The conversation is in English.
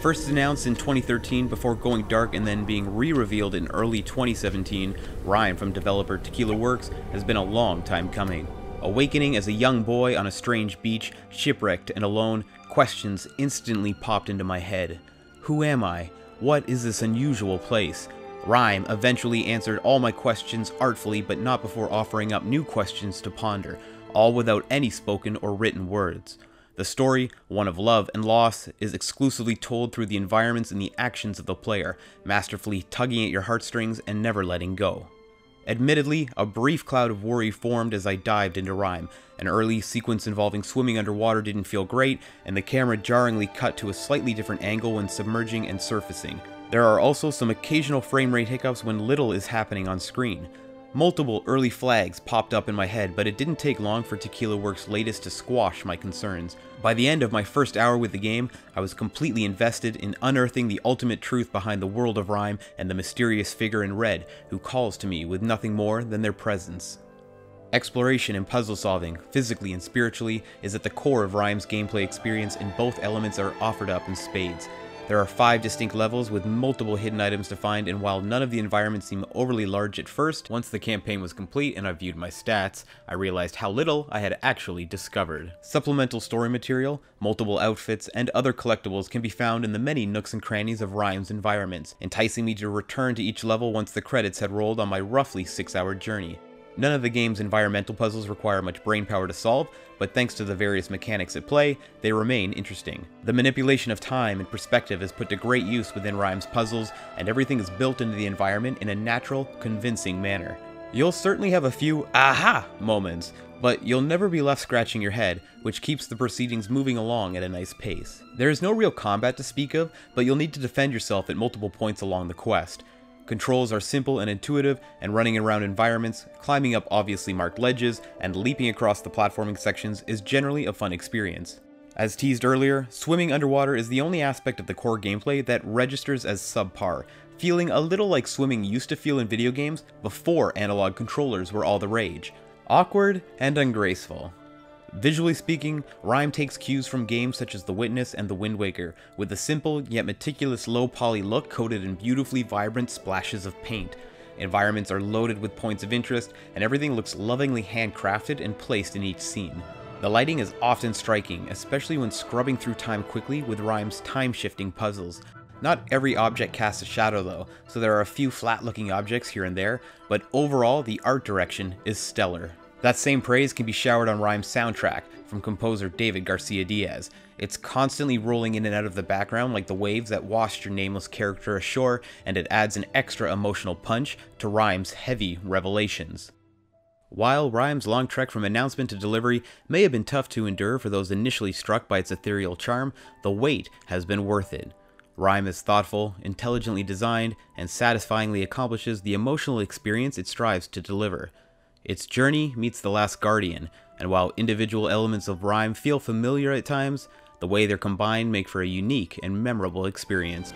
First announced in 2013 before going dark and then being re-revealed in early 2017, Rime from developer Tequila Works has been a long time coming. Awakening as a young boy on a strange beach, shipwrecked and alone, questions instantly popped into my head. Who am I? What is this unusual place? Rime eventually answered all my questions artfully, but not before offering up new questions to ponder, all without any spoken or written words. The story, one of love and loss, is exclusively told through the environments and the actions of the player, masterfully tugging at your heartstrings and never letting go. Admittedly, a brief cloud of worry formed as I dived into Rime. An early sequence involving swimming underwater didn't feel great, and the camera jarringly cut to a slightly different angle when submerging and surfacing. There are also some occasional frame rate hiccups when little is happening on screen. Multiple early flags popped up in my head, but it didn't take long for Tequila Works' latest to squash my concerns. By the end of my first hour with the game, I was completely invested in unearthing the ultimate truth behind the world of Rime and the mysterious figure in red who calls to me with nothing more than their presence. Exploration and puzzle solving, physically and spiritually, is at the core of Rime's gameplay experience, and both elements are offered up in spades. There are 5 distinct levels with multiple hidden items to find, and while none of the environments seem overly large at first, once the campaign was complete and I viewed my stats, I realized how little I had actually discovered. Supplemental story material, multiple outfits, and other collectibles can be found in the many nooks and crannies of Rime's environments, enticing me to return to each level once the credits had rolled on my roughly 6-hour journey. None of the game's environmental puzzles require much brainpower to solve, but thanks to the various mechanics at play, they remain interesting. The manipulation of time and perspective is put to great use within Rime's puzzles, and everything is built into the environment in a natural, convincing manner. You'll certainly have a few aha moments, but you'll never be left scratching your head, which keeps the proceedings moving along at a nice pace. There is no real combat to speak of, but you'll need to defend yourself at multiple points along the quest. Controls are simple and intuitive, and running around environments, climbing up obviously marked ledges, and leaping across the platforming sections is generally a fun experience. As teased earlier, swimming underwater is the only aspect of the core gameplay that registers as subpar, feeling a little like swimming used to feel in video games before analog controllers were all the rage. Awkward and ungraceful. Visually speaking, Rime takes cues from games such as The Witness and The Wind Waker, with a simple yet meticulous low-poly look coated in beautifully vibrant splashes of paint. Environments are loaded with points of interest, and everything looks lovingly handcrafted and placed in each scene. The lighting is often striking, especially when scrubbing through time quickly with Rime's time-shifting puzzles. Not every object casts a shadow though, so there are a few flat-looking objects here and there, but overall the art direction is stellar. That same praise can be showered on Rime's soundtrack from composer David Garcia Diaz. It's constantly rolling in and out of the background like the waves that washed your nameless character ashore, and it adds an extra emotional punch to Rime's heavy revelations. While Rime's long trek from announcement to delivery may have been tough to endure for those initially struck by its ethereal charm, the wait has been worth it. Rime is thoughtful, intelligently designed, and satisfyingly accomplishes the emotional experience it strives to deliver. Its journey meets The Last Guardian, and while individual elements of Rime feel familiar at times, the way they're combined make for a unique and memorable experience.